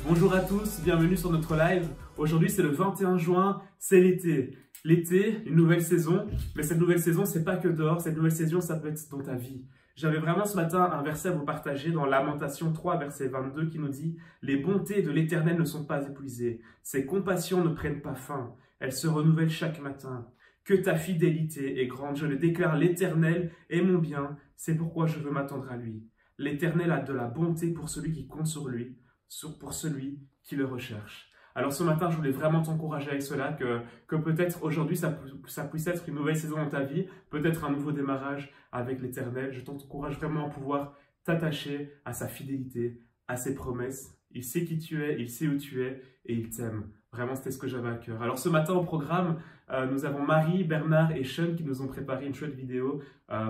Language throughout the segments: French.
Bonjour à tous, bienvenue sur notre live. Aujourd'hui c'est le 21 juin, c'est l'été. L'été, une nouvelle saison, mais cette nouvelle saison c'est pas que dehors, cette nouvelle saison ça peut être dans ta vie. J'avais vraiment ce matin un verset à vous partager dans Lamentation 3 verset 22 qui nous dit « Les bontés de l'Éternel ne sont pas épuisées, ses compassions ne prennent pas fin, elles se renouvellent chaque matin. Que ta fidélité est grande, je le déclare, l'Éternel est mon bien, c'est pourquoi je veux m'attendre à lui. L'Éternel a de la bonté pour celui qui compte sur lui, pour celui qui le recherche. » Alors ce matin, je voulais vraiment t'encourager avec cela, que peut-être aujourd'hui, ça puisse être une nouvelle saison dans ta vie, peut-être un nouveau démarrage avec l'Éternel. Je t'encourage vraiment à pouvoir t'attacher à sa fidélité, à ses promesses. Il sait qui tu es, il sait où tu es et il t'aime. Vraiment, c'était ce que j'avais à cœur. Alors ce matin au programme, nous avons Marie, Bernard et Sean qui nous ont préparé une chouette vidéo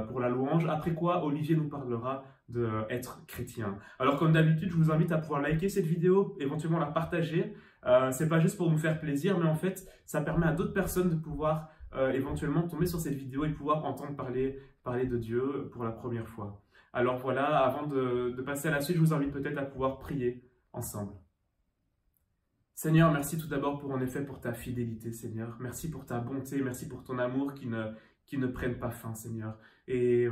pour la louange. Après quoi, Olivier nous parlera d'être chrétien. Alors comme d'habitude, je vous invite à pouvoir liker cette vidéo, éventuellement la partager. C'est pas juste pour nous faire plaisir, mais en fait, ça permet à d'autres personnes de pouvoir éventuellement tomber sur cette vidéo et pouvoir entendre parler de Dieu pour la première fois. Alors voilà, avant de passer à la suite, je vous invite peut-être à pouvoir prier ensemble. Seigneur, merci tout d'abord pour ta fidélité, Seigneur. Merci pour ta bonté, merci pour ton amour qui ne prenne pas fin, Seigneur. Et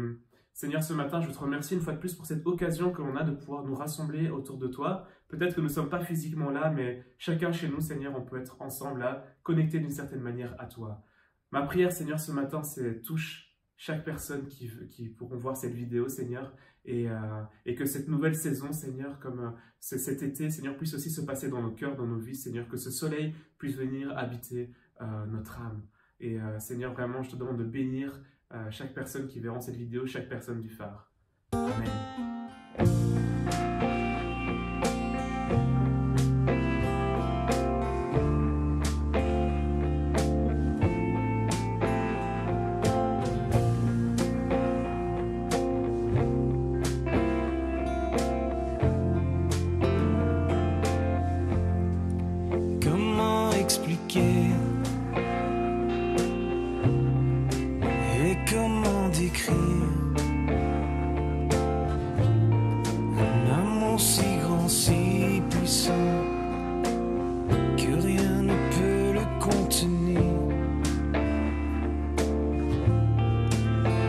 Seigneur, ce matin, je te remercie une fois de plus pour cette occasion que l'on a de pouvoir nous rassembler autour de toi. Peut-être que nous ne sommes pas physiquement là, mais chacun chez nous, Seigneur, on peut être ensemble là, connectés d'une certaine manière à toi. Ma prière, Seigneur, ce matin, c'est touche chaque personne qui pourront voir cette vidéo, Seigneur, et que cette nouvelle saison, Seigneur, comme cet été, Seigneur, puisse aussi se passer dans nos cœurs, dans nos vies, Seigneur, que ce soleil puisse venir habiter notre âme. Et Seigneur, vraiment, je te demande de bénir chaque personne qui verra cette vidéo, chaque personne du phare. Amen. Comment expliquer et comment décrire un amour si grand, si puissant que rien ne peut le contenir.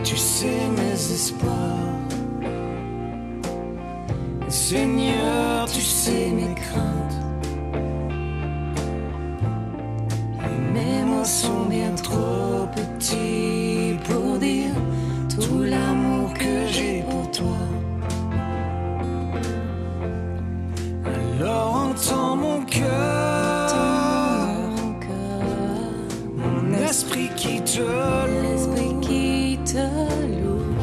Tu sais mes espoirs, Seigneur, tu sais mes craintes. Mes mots sont bien trop petits pour dire tout l'amour que j'ai pour toi. Alors entends mon cœur, mon esprit qui te loue.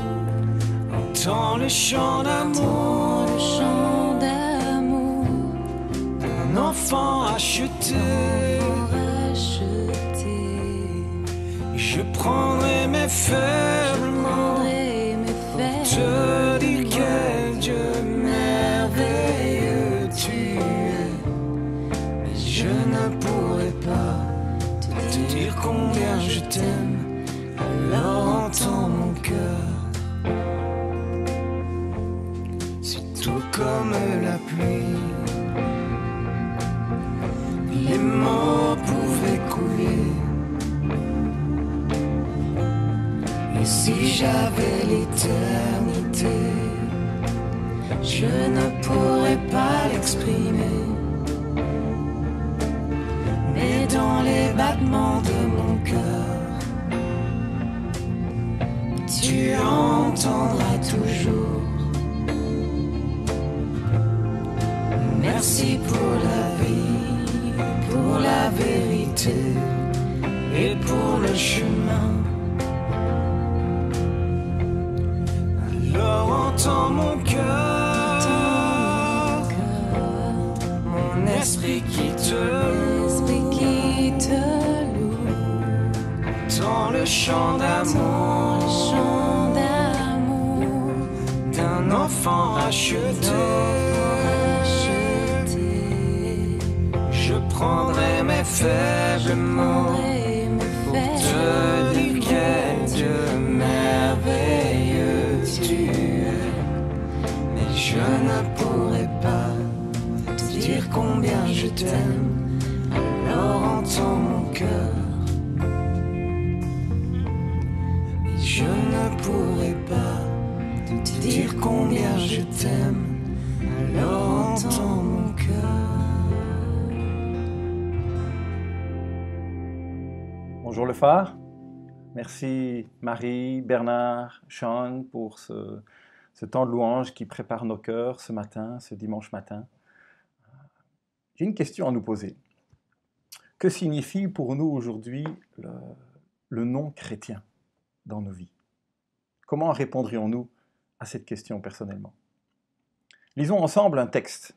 Entends le chant d'amour d'un enfant acheté. Je prendrai mes faibles mots pour te dire quel Dieu merveilleux tu es. Mais je ne pourrai pas te dire combien je t'aime. Alors entends mon cœur. C'est tout comme la pluie. Les mots pouvaient couler. Et si j'avais l'éternité, je ne pourrais pas l'exprimer. Mais dans les battements de mon cœur, tu entendras toujours. Merci pour la vie, pour la vérité et pour le chemin. Alors entends mon cœur, mon esprit qui te loue. Entends le chant d'amour d'un enfant racheté. Je prendrai mes faibles mots pour te dire quel Dieu merveilleux tu es. Mais je ne pourrai pas te dire dire combien je t'aime, alors entends mon cœur. Mais je ne pourrai pas te dire combien je t'aime, alors entends mon cœur. Bonjour le phare. Merci Marie, Bernard, Sean pour ce temps de louange qui prépare nos cœurs ce matin, ce dimanche matin. J'ai une question à nous poser. Que signifie pour nous aujourd'hui le nom chrétien dans nos vies? Comment répondrions-nous à cette question personnellement? Lisons ensemble un texte.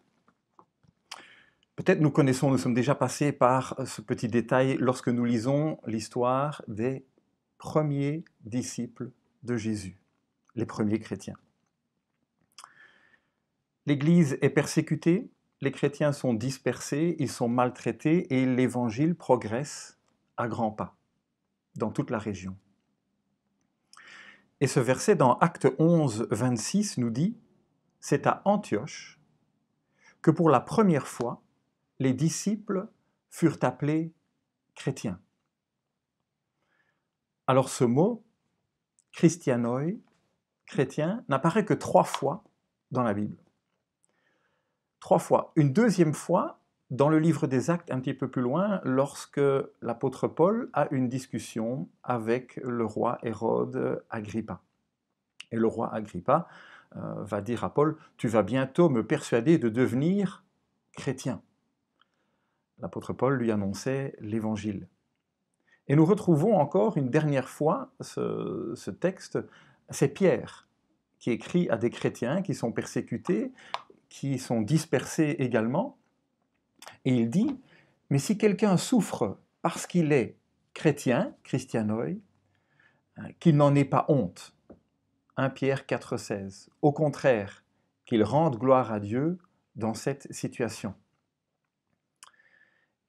Peut-être nous sommes déjà passés par ce petit détail lorsque nous lisons l'histoire des premiers disciples de Jésus, les premiers chrétiens. L'Église est persécutée, les chrétiens sont dispersés, ils sont maltraités et l'Évangile progresse à grands pas dans toute la région. Et ce verset dans Actes 11, 26 nous dit « C'est à Antioche que pour la première fois, les disciples furent appelés chrétiens. » Alors ce mot, Christianoi, chrétien, n'apparaît que 3 fois dans la Bible. 3 fois. Une deuxième fois, dans le livre des Actes, un petit peu plus loin, lorsque l'apôtre Paul a une discussion avec le roi Hérode Agrippa. Et le roi Agrippa va dire à Paul, « Tu vas bientôt me persuader de devenir chrétien. » L'apôtre Paul lui annonçait l'Évangile. Et nous retrouvons encore une dernière fois ce texte, c'est Pierre qui écrit à des chrétiens qui sont persécutés, qui sont dispersés également, et il dit, « Mais si quelqu'un souffre parce qu'il est chrétien, Christianoi, qu'il n'en ait pas honte. » 1 Pierre 4,16. Au contraire, qu'il rende gloire à Dieu dans cette situation.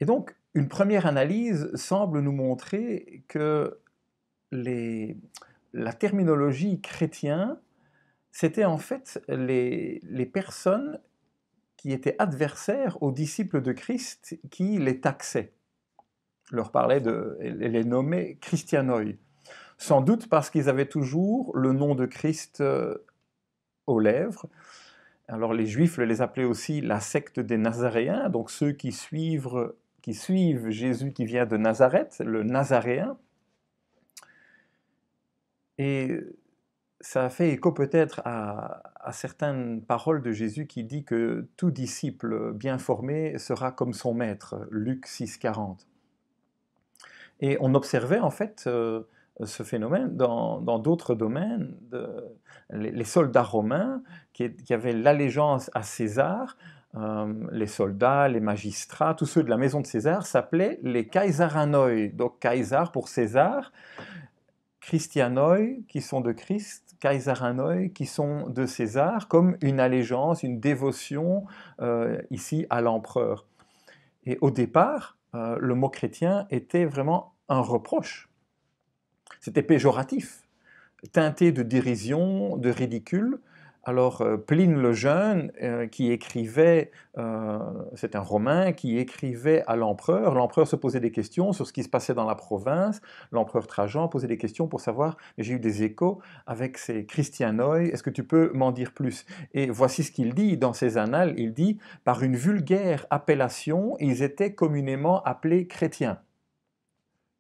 Et donc, une première analyse semble nous montrer que la terminologie chrétien, c'était en fait les personnes qui étaient adversaires aux disciples de Christ qui les taxaient. Leur parlait les nommait Christianoi. Sans doute parce qu'ils avaient toujours le nom de Christ aux lèvres. Alors les Juifs les appelaient aussi la secte des Nazaréens, donc ceux qui suivent Jésus qui vient de Nazareth, le Nazaréen. Et ça fait écho peut-être à certaines paroles de Jésus qui dit que tout disciple bien formé sera comme son maître, Luc 6, 40. Et on observait en fait ce phénomène dans d'autres domaines. Les soldats romains qui avaient l'allégeance à César, les soldats, les magistrats, tous ceux de la maison de César s'appelaient les Kaisaranoi, donc Caesar pour César, Christianoi qui sont de Christ, Kaisaranoi qui sont de César, comme une allégeance, une dévotion ici à l'empereur. Et au départ, le mot chrétien était vraiment un reproche. C'était péjoratif, teinté de dérision, de ridicule. Alors Pline le Jeune, qui écrivait, c'est un Romain, qui écrivait à l'empereur se posait des questions sur ce qui se passait dans la province, l'empereur Trajan posait des questions pour savoir, j'ai eu des échos avec ces Christianoi, est-ce que tu peux m'en dire plus? Et voici ce qu'il dit dans ses annales, il dit, par une vulgaire appellation, ils étaient communément appelés chrétiens.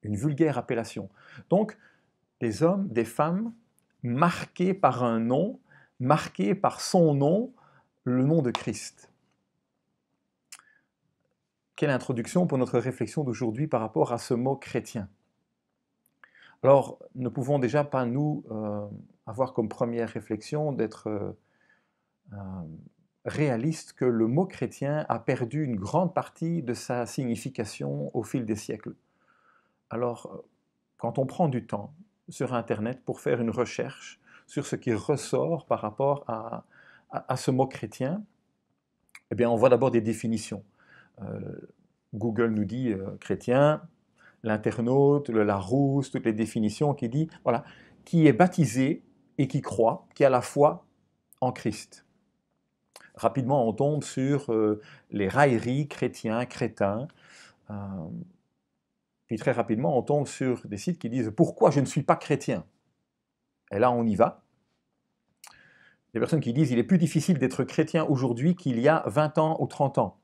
Une vulgaire appellation. Donc, des hommes, des femmes, marqués par un nom, marqués par son nom, le nom de Christ. Quelle introduction pour notre réflexion d'aujourd'hui par rapport à ce mot chrétien. Alors, ne pouvons déjà pas nous avoir comme première réflexion d'être réalistes que le mot chrétien a perdu une grande partie de sa signification au fil des siècles. Alors, quand on prend du temps sur Internet pour faire une recherche sur ce qui ressort par rapport à ce mot chrétien, eh bien, on voit d'abord des définitions. Google nous dit chrétien, l'internaute, le Larousse, toutes les définitions qui dit, voilà, qui est baptisé et qui croit, qui a la foi en Christ. rapidement on tombe sur les railleries chrétiens, crétins. Puis très rapidement on tombe sur des sites qui disent « Pourquoi je ne suis pas chrétien ?» Et là on y va. Des personnes qui disent « Il est plus difficile d'être chrétien aujourd'hui qu'il y a 20 ans ou 30 ans. »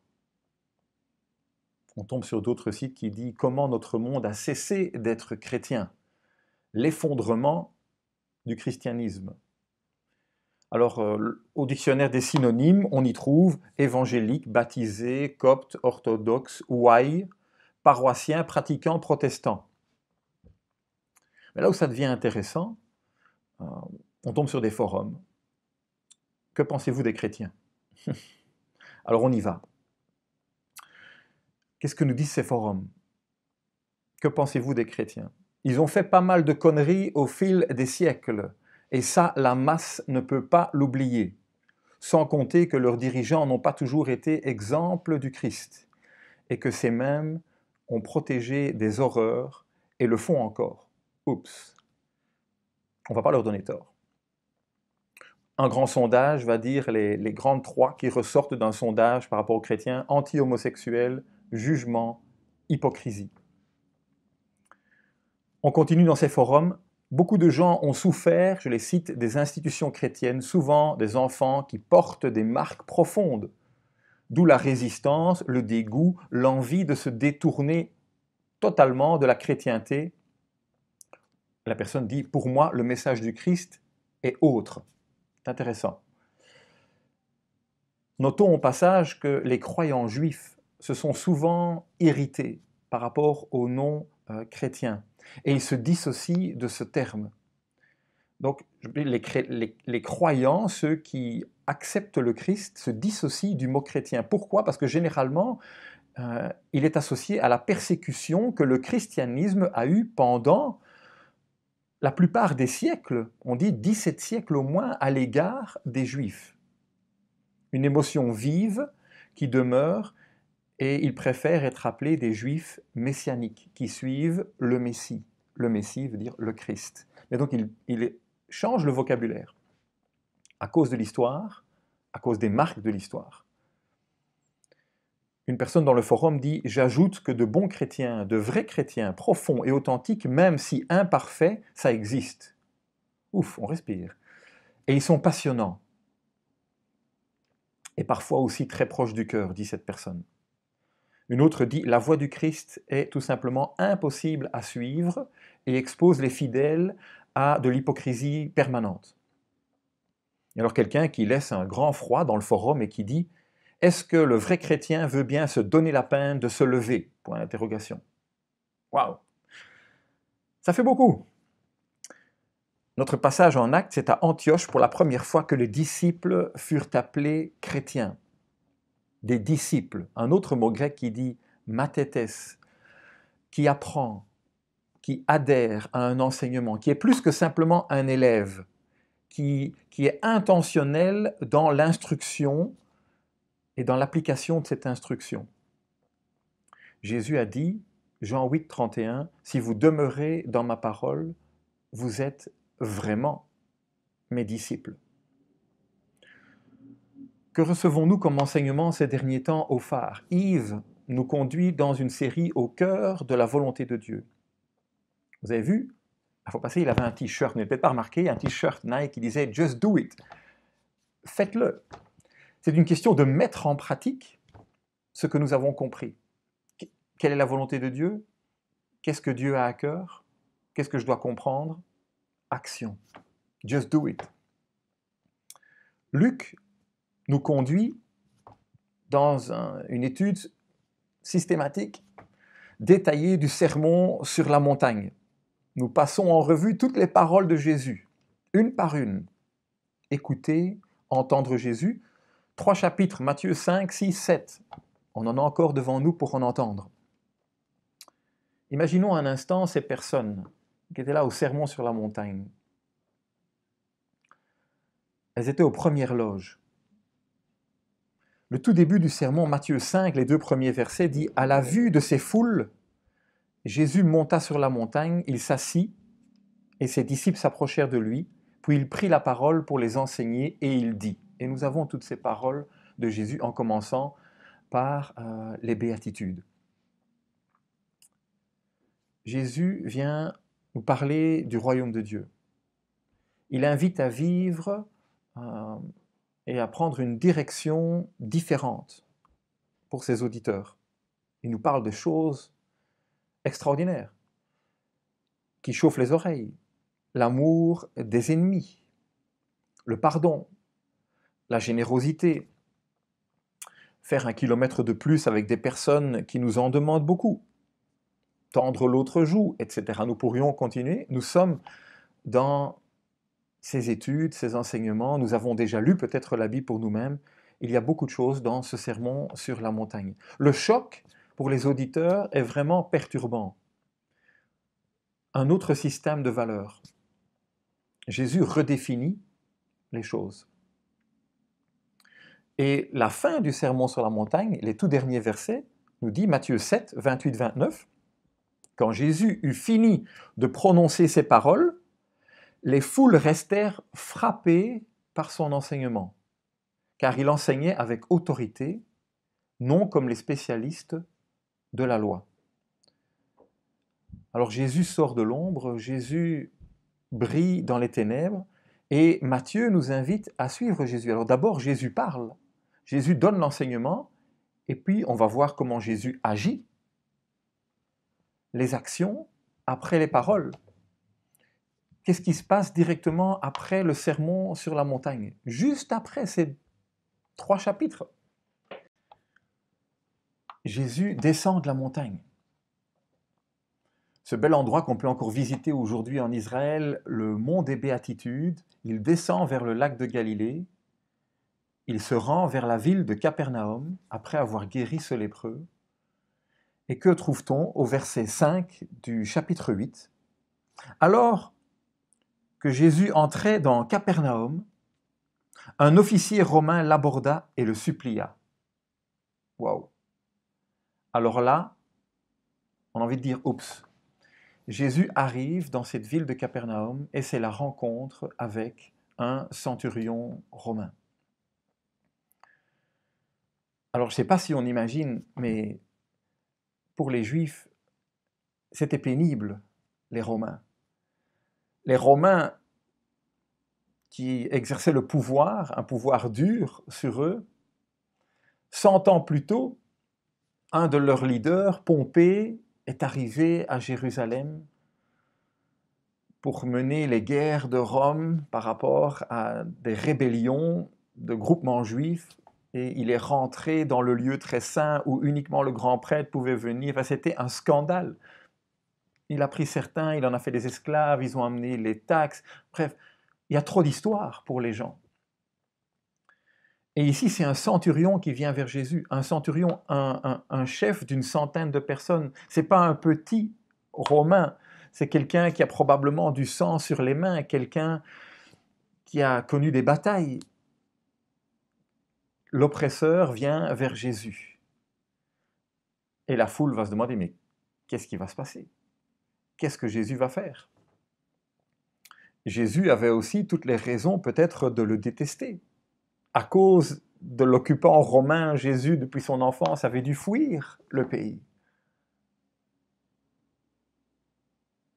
On tombe sur d'autres sites qui disent « Comment notre monde a cessé d'être chrétien ?» L'effondrement du christianisme. Alors, au dictionnaire des synonymes, on y trouve évangélique, baptisé, copte, orthodoxe, ouaille, paroissien, pratiquant, protestant. Mais là où ça devient intéressant, on tombe sur des forums. Que pensez-vous des chrétiens? Alors on y va. Qu'est-ce que nous disent ces forums? Que pensez-vous des chrétiens? Ils ont fait pas mal de conneries au fil des siècles, et ça, la masse ne peut pas l'oublier, sans compter que leurs dirigeants n'ont pas toujours été exemples du Christ, et que ces mêmes ont protégé des horreurs et le font encore. Oups, on ne va pas leur donner tort. Un grand sondage va dire les grandes trois qui ressortent d'un sondage par rapport aux chrétiens: anti-homosexuels, jugement, hypocrisie. On continue dans ces forums. Beaucoup de gens ont souffert, je les cite, des institutions chrétiennes, souvent des enfants qui portent des marques profondes, d'où la résistance, le dégoût, l'envie de se détourner totalement de la chrétienté. La personne dit « Pour moi, le message du Christ est autre ». C'est intéressant. Notons au passage que les croyants juifs se sont souvent irrités par rapport aux non-chrétiens. Et ils se dissocient de ce terme. Donc, les croyants, ceux qui acceptent le Christ, se dissocient du mot chrétien. Pourquoi? Parce que généralement, il est associé à la persécution que le christianisme a eue pendant la plupart des siècles, on dit 17 siècles au moins, à l'égard des Juifs. Une émotion vive qui demeure, et ils préfèrent être appelés des Juifs messianiques, qui suivent le Messie. Le Messie veut dire le Christ. Et donc il change le vocabulaire, à cause de l'histoire, à cause des marques de l'histoire. Une personne dans le forum dit « J'ajoute que de bons chrétiens, de vrais chrétiens, profonds et authentiques, même si imparfaits, ça existe. » Ouf, on respire. Et ils sont passionnants. Et parfois aussi très proches du cœur, dit cette personne. Une autre dit « La voie du Christ est tout simplement impossible à suivre et expose les fidèles à de l'hypocrisie permanente. » Et alors quelqu'un qui laisse un grand froid dans le forum et qui dit « Est-ce que le vrai chrétien veut bien se donner la peine de se lever ?» Point d'interrogation. Waouh! Ça fait beaucoup. Notre passage en Actes, c'est à Antioche pour la première fois que les disciples furent appelés chrétiens. Des disciples, un autre mot grec qui dit mathetes, qui apprend, qui adhère à un enseignement, qui est plus que simplement un élève, qui est intentionnel dans l'instruction et dans l'application de cette instruction. Jésus a dit, Jean 8, 31, « Si vous demeurez dans ma parole, vous êtes vraiment mes disciples. » Que recevons-nous comme enseignement ces derniers temps au phare? Yves nous conduit dans une série au cœur de la volonté de Dieu. Vous avez vu? Il faut passer, il avait un t-shirt, vous n'avez peut-être pas remarqué, un t-shirt Nike qui disait « Just do it ». Faites-le. C'est une question de mettre en pratique ce que nous avons compris. Quelle est la volonté de Dieu? Qu'est-ce que Dieu a à cœur? Qu'est-ce que je dois comprendre? Action. Just do it. Luc nous conduit dans une étude systématique, détaillée du sermon sur la montagne. Nous passons en revue toutes les paroles de Jésus, une par une. Écouter, entendre Jésus. 3 chapitres, Matthieu 5, 6, 7. On en a encore devant nous pour en entendre. Imaginons un instant ces personnes qui étaient là au sermon sur la montagne. Elles étaient aux premières loges. Le tout début du sermon, Matthieu 5, les 2 premiers versets, dit « À la vue de ces foules, Jésus monta sur la montagne, il s'assit, et ses disciples s'approchèrent de lui, puis il prit la parole pour les enseigner, et il dit » Et nous avons toutes ces paroles de Jésus en commençant par les béatitudes. Jésus vient nous parler du royaume de Dieu. Il invite à vivre et à prendre une direction différente pour ses auditeurs. Il nous parle de choses extraordinaires qui chauffent les oreilles. L'amour des ennemis, le pardon, la générosité, faire 1 kilomètre de plus avec des personnes qui nous en demandent beaucoup, tendre l'autre joue, etc. Nous pourrions continuer. Nous sommes dans ces études, ces enseignements. Nous avons déjà lu peut-être la Bible pour nous-mêmes. Il y a beaucoup de choses dans ce sermon sur la montagne. Le choc pour les auditeurs est vraiment perturbant. Un autre système de valeurs. Jésus redéfinit les choses. Et la fin du sermon sur la montagne, les tout derniers versets, nous dit Matthieu 7, 28-29, quand Jésus eut fini de prononcer ces paroles, les foules restèrent frappées par son enseignement, car il enseignait avec autorité, non comme les spécialistes de la loi. Alors Jésus sort de l'ombre, Jésus brille dans les ténèbres, et Matthieu nous invite à suivre Jésus. Alors d'abord, Jésus parle, Jésus donne l'enseignement, et puis on va voir comment Jésus agit, les actions après les paroles. Qu'est-ce qui se passe directement après le sermon sur la montagne? Juste après ces 3 chapitres. Jésus descend de la montagne. Ce bel endroit qu'on peut encore visiter aujourd'hui en Israël, le mont des Béatitudes, il descend vers le lac de Galilée, il se rend vers la ville de Capernaum après avoir guéri ce lépreux. Et que trouve-t-on au verset 5 du chapitre 8? Alors que Jésus entrait dans Capernaum, un officier romain l'aborda et le supplia. Waouh! Alors là, on a envie de dire oups. Jésus arrive dans cette ville de Capernaum et c'est la rencontre avec un centurion romain. Alors je ne sais pas si on imagine, mais pour les Juifs, c'était pénible, les Romains. Les Romains qui exerçaient le pouvoir, un pouvoir dur sur eux, 100 ans plus tôt, un de leurs leaders, Pompée, est arrivé à Jérusalem pour mener les guerres de Rome par rapport à des rébellions de groupements juifs, et il est rentré dans le lieu très saint où uniquement le grand prêtre pouvait venir. Enfin, c'était un scandale. Il a pris certains, il en a fait des esclaves, ils ont amené les taxes. Bref, il y a trop d'histoires pour les gens. Et ici, c'est un centurion qui vient vers Jésus. Un centurion, un chef d'une centaine de personnes. Ce n'est pas un petit Romain. C'est quelqu'un qui a probablement du sang sur les mains, quelqu'un qui a connu des batailles. L'oppresseur vient vers Jésus. Et la foule va se demander, mais qu'est-ce qui va se passer? Qu'est-ce que Jésus va faire? Jésus avait aussi toutes les raisons peut-être de le détester. À cause de l'occupant romain, Jésus, depuis son enfance, avait dû fuir le pays.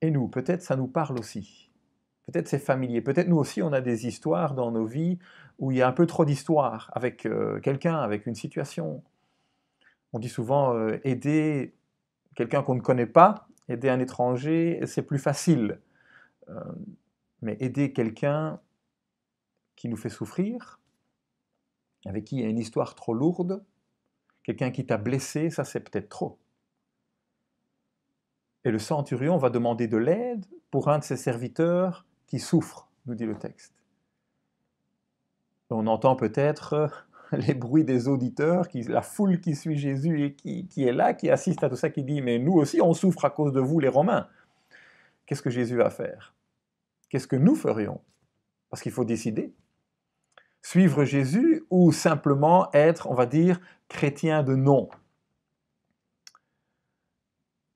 Et nous, peut-être ça nous parle aussi. Peut-être c'est familier. Peut-être nous aussi, on a des histoires dans nos vies où il y a un peu trop d'histoires avec quelqu'un, avec une situation. On dit souvent aider quelqu'un qu'on ne connaît pas, aider un étranger, c'est plus facile. Mais aider quelqu'un qui nous fait souffrir, avec qui il y a une histoire trop lourde, quelqu'un qui t'a blessé, ça c'est peut-être trop. Et le centurion va demander de l'aide pour un de ses serviteurs qui souffre, nous dit le texte. Et on entend peut-être les bruits des auditeurs, la foule qui suit Jésus et qui est là, qui assiste à tout ça, qui dit « Mais nous aussi on souffre à cause de vous les Romains ». Qu'est-ce que Jésus va faire? Qu'est-ce que nous ferions? Parce qu'il faut décider. Suivre Jésus ou simplement être, on va dire, chrétien de nom.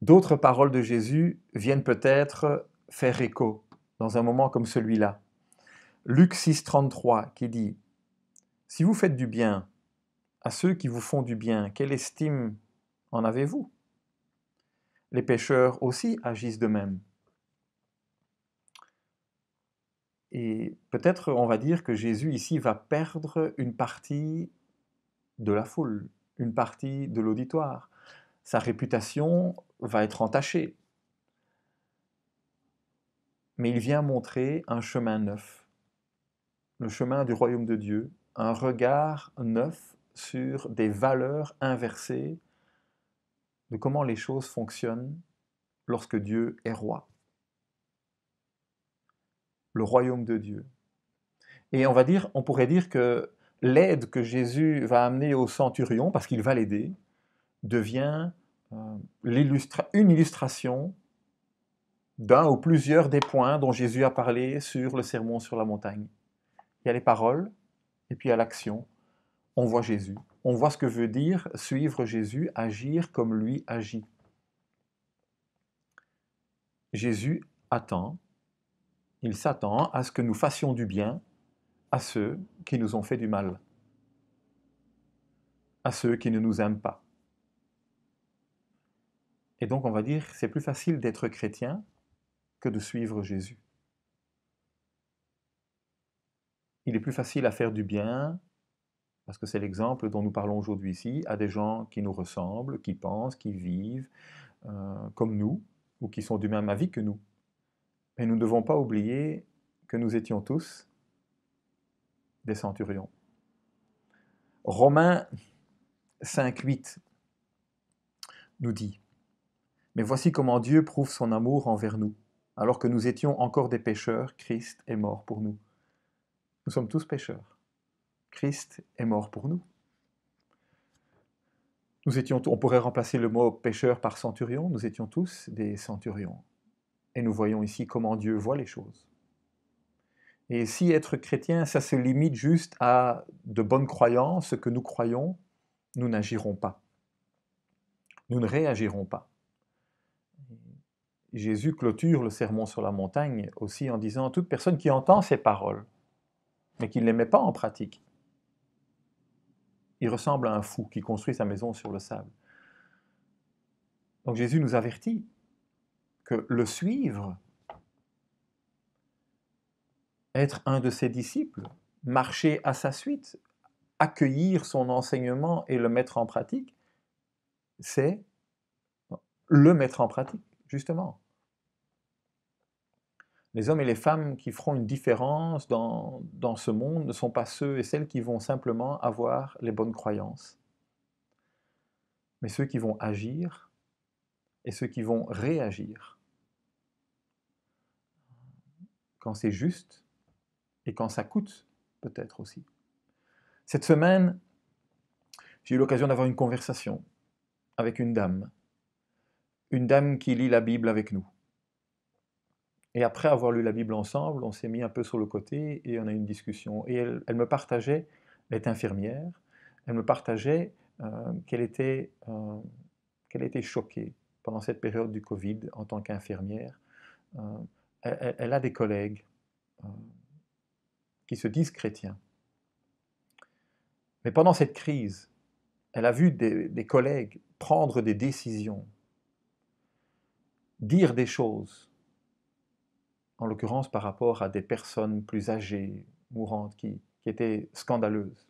D'autres paroles de Jésus viennent peut-être faire écho dans un moment comme celui-là. Luc 6, 33 qui dit « Si vous faites du bien à ceux qui vous font du bien. Quelle estime en avez-vous? Les pécheurs aussi agissent de même. Et peut-être on va dire que Jésus ici va perdre une partie de la foule, une partie de l'auditoire. Sa réputation va être entachée. Mais il vient montrer un chemin neuf, le chemin du royaume de Dieu, un regard neuf sur des valeurs inversées de comment les choses fonctionnent lorsque Dieu est roi. Le royaume de Dieu. Et on pourrait dire que l'aide que Jésus va amener au centurion, parce qu'il va l'aider, devient une illustration d'un ou plusieurs des points dont Jésus a parlé sur le sermon sur la montagne. Il y a les paroles, et puis il y a l'action. On voit Jésus. On voit ce que veut dire suivre Jésus, agir comme lui agit. Jésus attend, il s'attend à ce que nous fassions du bien à ceux qui nous ont fait du mal, à ceux qui ne nous aiment pas. Et donc on va dire, c'est plus facile d'être chrétien que de suivre Jésus. Il est plus facile à faire du bien, parce que c'est l'exemple dont nous parlons aujourd'hui ici, à des gens qui nous ressemblent, qui pensent, qui vivent comme nous, ou qui sont du même avis que nous. Mais nous ne devons pas oublier que nous étions tous des centurions. Romains 5,8 nous dit « Mais voici comment Dieu prouve son amour envers nous. Alors que nous étions encore des pécheurs, Christ est mort pour nous. » Nous sommes tous pécheurs. Christ est mort pour nous. On pourrait remplacer le mot pécheur par centurion. Nous étions tous des centurions. Et nous voyons ici comment Dieu voit les choses. Et si être chrétien, ça se limite juste à de bonnes croyances, ce que nous croyons, nous n'agirons pas. Nous ne réagirons pas. Jésus clôture le sermon sur la montagne aussi en disant « Toute personne qui entend ces paroles, mais qui ne les met pas en pratique, il ressemble à un fou qui construit sa maison sur le sable. » Donc Jésus nous avertit que le suivre, être un de ses disciples, marcher à sa suite, accueillir son enseignement et le mettre en pratique, c'est le mettre en pratique, justement. Les hommes et les femmes qui feront une différence dans ce monde ne sont pas ceux et celles qui vont simplement avoir les bonnes croyances, mais ceux qui vont agir et ceux qui vont réagir quand c'est juste et quand ça coûte peut-être aussi. Cette semaine, j'ai eu l'occasion d'avoir une conversation avec une dame qui lit la Bible avec nous. Et après avoir lu la Bible ensemble, on s'est mis un peu sur le côté et on a eu une discussion. Et elle me partageait, elle est infirmière, elle me partageait qu'elle était choquée pendant cette période du Covid en tant qu'infirmière. Elle a des collègues qui se disent chrétiens. Mais pendant cette crise, elle a vu des collègues prendre des décisions, dire des choses, en l'occurrence par rapport à des personnes plus âgées, mourantes, qui étaient scandaleuses,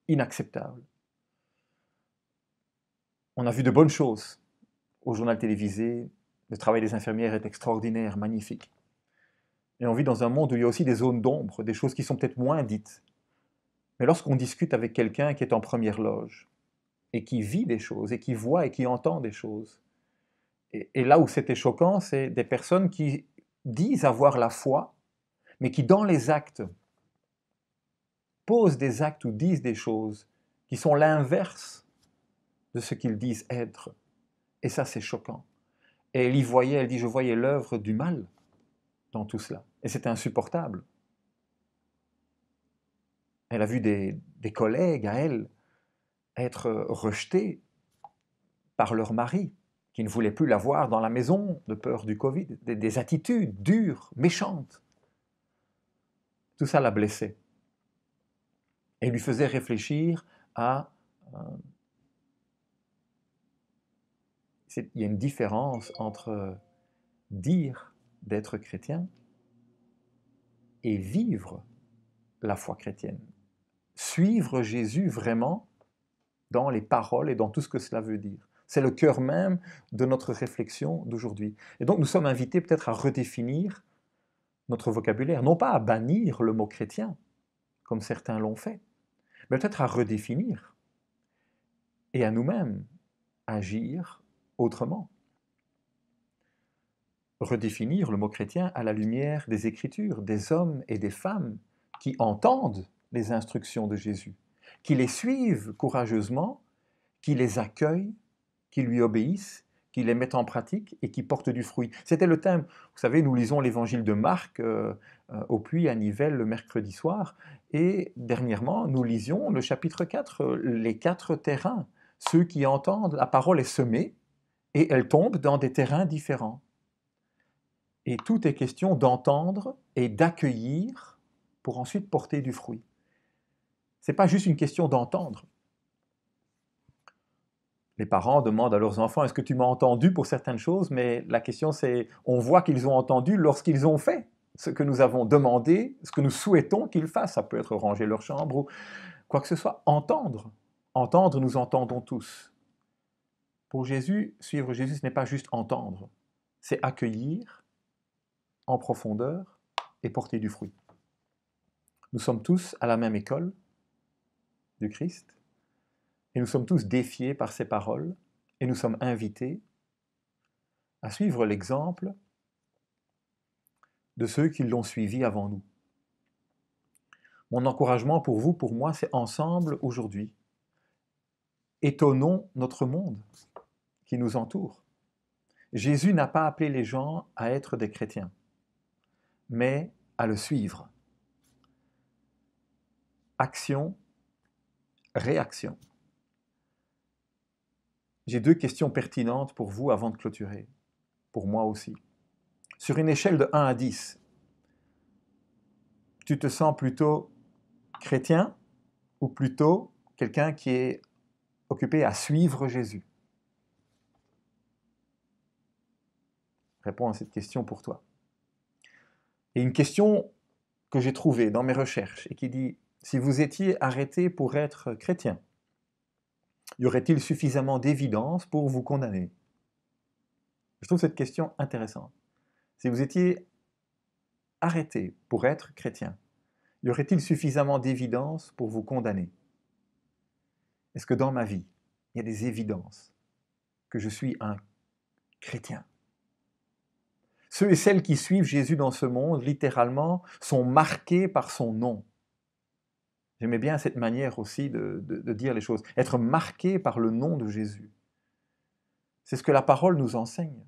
inacceptables. On a vu de bonnes choses au journal télévisé, le travail des infirmières est extraordinaire, magnifique. Et on vit dans un monde où il y a aussi des zones d'ombre, des choses qui sont peut-être moins dites. Mais lorsqu'on discute avec quelqu'un qui est en première loge, et qui vit des choses, et qui voit et qui entend des choses, et là où c'était choquant, c'est des personnes qui disent avoir la foi, mais qui dans les actes posent des actes ou disent des choses qui sont l'inverse de ce qu'ils disent être. Et ça, c'est choquant. Et elle dit, je voyais l'œuvre du mal dans tout cela. Et c'était insupportable. Elle a vu des collègues à elle être rejetés par leur mari, qui ne voulait plus la voir dans la maison de peur du Covid, des attitudes dures, méchantes. Tout ça la blessait et lui faisait réfléchir à Il y a une différence entre dire d'être chrétien et vivre la foi chrétienne. Suivre Jésus vraiment dans les paroles et dans tout ce que cela veut dire. C'est le cœur même de notre réflexion d'aujourd'hui. Et donc nous sommes invités peut-être à redéfinir notre vocabulaire, non pas à bannir le mot chrétien, comme certains l'ont fait, mais peut-être à redéfinir et à nous-mêmes agir autrement. Redéfinir le mot chrétien à la lumière des Écritures, des hommes et des femmes qui entendent les instructions de Jésus, qui les suivent courageusement, qui les accueillent, qui lui obéissent, qui les mettent en pratique et qui portent du fruit. C'était le thème. Vous savez, nous lisons l'évangile de Marc au puits à Nivelles le mercredi soir, et dernièrement, nous lisions le chapitre 4, les 4 terrains. Ceux qui entendent, la parole est semée, et elle tombe dans des terrains différents. Et tout est question d'entendre et d'accueillir pour ensuite porter du fruit. Ce n'est pas juste une question d'entendre. Les parents demandent à leurs enfants, est-ce que tu m'as entendu pour certaines choses? Mais la question c'est, on voit qu'ils ont entendu lorsqu'ils ont fait ce que nous avons demandé, ce que nous souhaitons qu'ils fassent. Ça peut être ranger leur chambre ou quoi que ce soit. Entendre. Entendre, nous entendons tous. Pour Jésus, suivre Jésus, ce n'est pas juste entendre. C'est accueillir en profondeur et porter du fruit. Nous sommes tous à la même école du Christ et nous sommes tous défiés par ses paroles et nous sommes invités à suivre l'exemple de ceux qui l'ont suivi avant nous. Mon encouragement pour vous, pour moi, c'est ensemble aujourd'hui. Étonnons notre monde qui nous entoure. Jésus n'a pas appelé les gens à être des chrétiens, mais à le suivre. Action, réaction. J'ai 2 questions pertinentes pour vous avant de clôturer, pour moi aussi. Sur une échelle de 1 à 10, tu te sens plutôt chrétien ou plutôt quelqu'un qui est occupé à suivre Jésus? Réponds à cette question pour toi. Et une question que j'ai trouvée dans mes recherches et qui dit, si vous étiez arrêté pour être chrétien, y aurait-il suffisamment d'évidence pour vous condamner? Je trouve cette question intéressante. Si vous étiez arrêté pour être chrétien, y aurait-il suffisamment d'évidence pour vous condamner? Est-ce que dans ma vie, il y a des évidences que je suis un chrétien? Ceux et celles qui suivent Jésus dans ce monde, littéralement, sont marqués par son nom. J'aimais bien cette manière aussi de dire les choses. Être marqué par le nom de Jésus. C'est ce que la parole nous enseigne.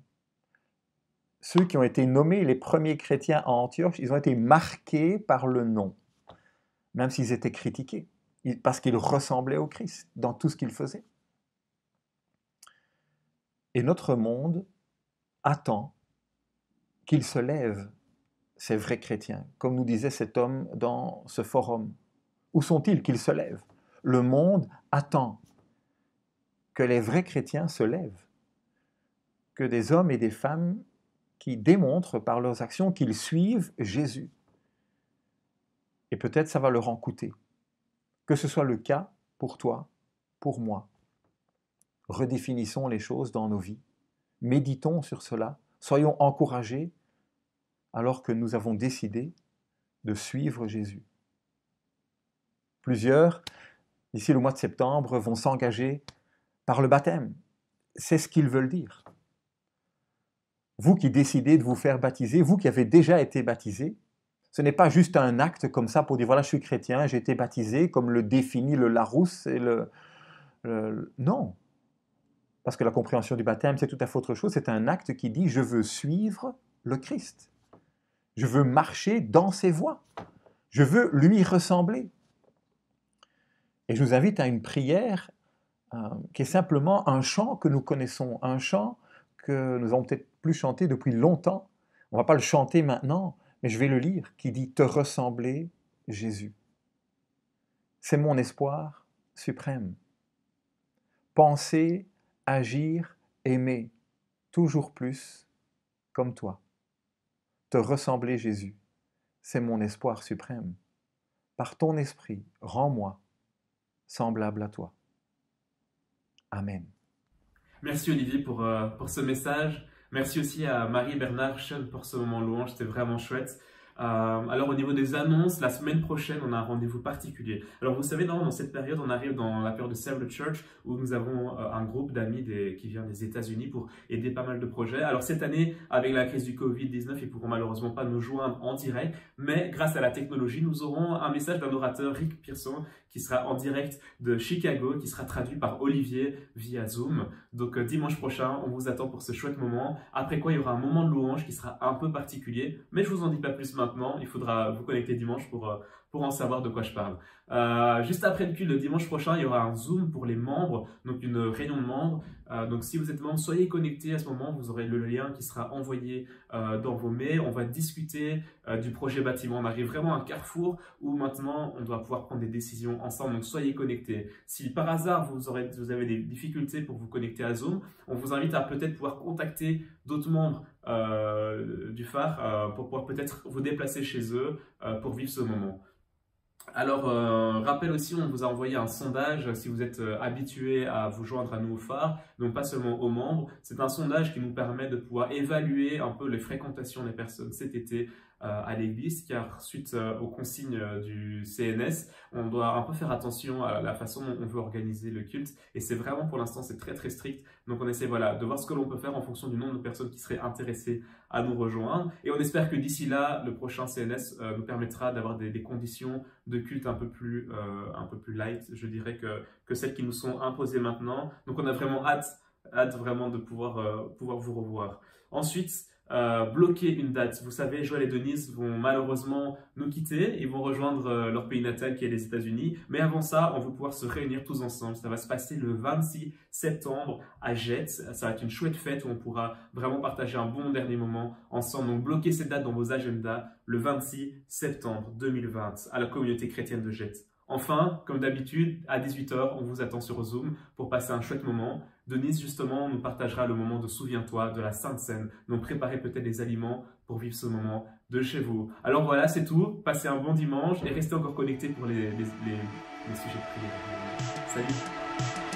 Ceux qui ont été nommés les premiers chrétiens à Antioche, ils ont été marqués par le nom, même s'ils étaient critiqués, parce qu'ils ressemblaient au Christ dans tout ce qu'ils faisaient. Et notre monde attend qu'ils se lèvent, ces vrais chrétiens, comme nous disait cet homme dans ce forum. Où sont-ils qu'ils se lèvent? Le monde attend que les vrais chrétiens se lèvent, que des hommes et des femmes qui démontrent par leurs actions qu'ils suivent Jésus. Et peut-être ça va leur en coûter. Que ce soit le cas pour toi, pour moi. Redéfinissons les choses dans nos vies. Méditons sur cela. Soyons encouragés alors que nous avons décidé de suivre Jésus. Plusieurs, d'ici le mois de septembre, vont s'engager par le baptême. C'est ce qu'ils veulent dire. Vous qui décidez de vous faire baptiser, vous qui avez déjà été baptisé, ce n'est pas juste un acte comme ça pour dire « voilà, je suis chrétien, j'ai été baptisé », comme le définit le Larousse. Non, parce que la compréhension du baptême, c'est tout à fait autre chose. C'est un acte qui dit « je veux suivre le Christ ». Je veux marcher dans ses voies. Je veux lui ressembler. Et je vous invite à une prière qui est simplement un chant que nous connaissons, un chant que nous avons peut-être plus chanté depuis longtemps. On ne va pas le chanter maintenant, mais je vais le lire, qui dit « Te ressembler, Jésus ». C'est mon espoir suprême. penser, agir, aimer, toujours plus comme toi. Te ressembler, Jésus, c'est mon espoir suprême. Par ton esprit, rends-moi semblable à toi. Amen. Merci Olivier pour ce message. Merci aussi à Marie-Bernard Chen pour ce moment louange, c'était vraiment chouette. Alors au niveau des annonces, la semaine prochaine, on a un rendez-vous particulier. Alors vous savez, dans cette période, on arrive dans la période de Save the Church où nous avons un groupe d'amis qui vient des États-Unis pour aider pas mal de projets. Alors cette année, avec la crise du Covid-19, ils ne pourront malheureusement pas nous joindre en direct, mais grâce à la technologie, nous aurons un message d'un orateur, Rick Pearson, qui sera en direct de Chicago, qui sera traduit par Olivier via Zoom. Donc dimanche prochain, on vous attend pour ce chouette moment. Après quoi, il y aura un moment de louange qui sera un peu particulier, mais je vous en dis pas plus maintenant. Il faudra vous connecter dimanche pour en savoir de quoi je parle. Juste après le culte de dimanche prochain, il y aura un Zoom pour les membres, donc une réunion de membres. Donc si vous êtes membre, soyez connectés à ce moment, vous aurez le lien qui sera envoyé dans vos mails. On va discuter du projet bâtiment. On arrive vraiment à un carrefour où maintenant on doit pouvoir prendre des décisions ensemble, donc soyez connectés. Si par hasard vous avez des difficultés pour vous connecter à Zoom, on vous invite à peut-être pouvoir contacter d'autres membres du phare pour pouvoir peut-être vous déplacer chez eux pour vivre ce moment. Alors, rappel aussi, on vous a envoyé un sondage si vous êtes habitué à vous joindre à nous au phare, donc pas seulement aux membres. C'est un sondage qui nous permet de pouvoir évaluer un peu les fréquentations des personnes cet été à l'église, car suite aux consignes du CNS, on doit un peu faire attention à la façon dont on veut organiser le culte, et c'est vraiment pour l'instant c'est très très strict, donc on essaie de voir ce que l'on peut faire en fonction du nombre de personnes qui seraient intéressées à nous rejoindre, et on espère que d'ici là, le prochain CNS nous permettra d'avoir des conditions de culte un peu plus light, je dirais, que celles qui nous sont imposées maintenant, donc on a vraiment hâte vraiment de pouvoir vous revoir. Ensuite, bloquer une date. Vous savez, Joël et Denise vont malheureusement nous quitter, ils vont rejoindre leur pays natal qui est les États-Unis, mais avant ça, on va pouvoir se réunir tous ensemble. Ça va se passer le 26 septembre à Jette. Ça va être une chouette fête où on pourra vraiment partager un bon dernier moment ensemble. Donc bloquez cette date dans vos agendas, le 26 septembre 2020 à la communauté chrétienne de Jette. Enfin, comme d'habitude, à 18 h, on vous attend sur Zoom pour passer un chouette moment. Denise, justement, nous partagera le moment de Souviens-toi de la Sainte Seine. Donc, préparez peut-être des aliments pour vivre ce moment de chez vous. Alors voilà, c'est tout. Passez un bon dimanche et restez encore connectés pour les sujets de prière. Salut!